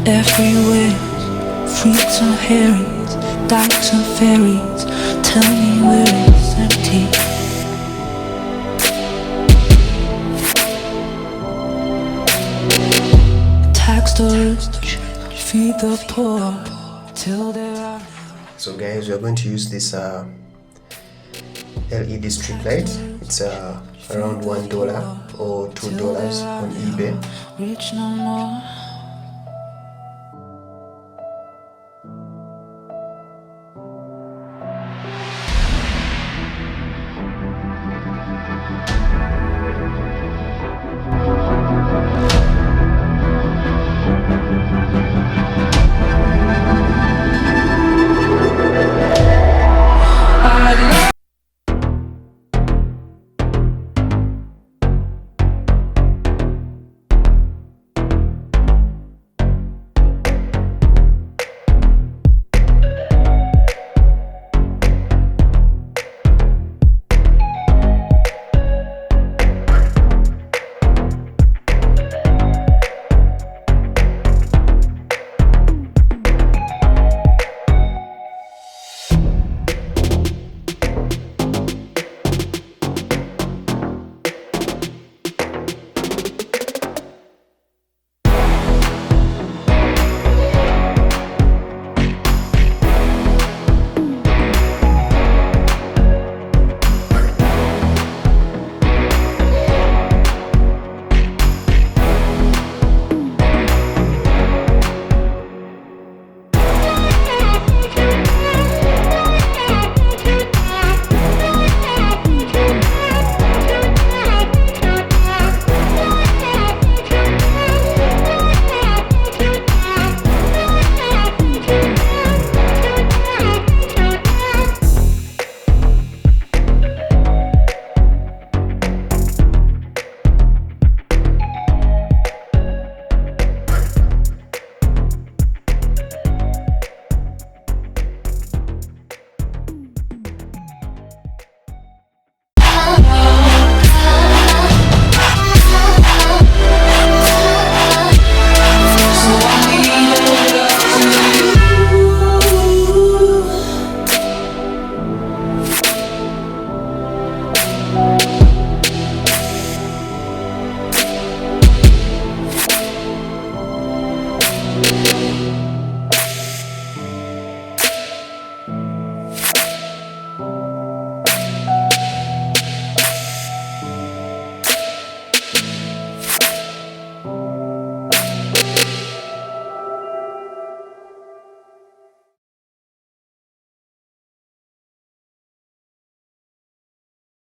everywhere. Freaks and Harrys, dykes and fairies. Tell me where it's empty. Tax the rich, feed the poor till there are. So guys, we are going to use this LED street light. It's around $1 or $2 on eBay. Rich no more.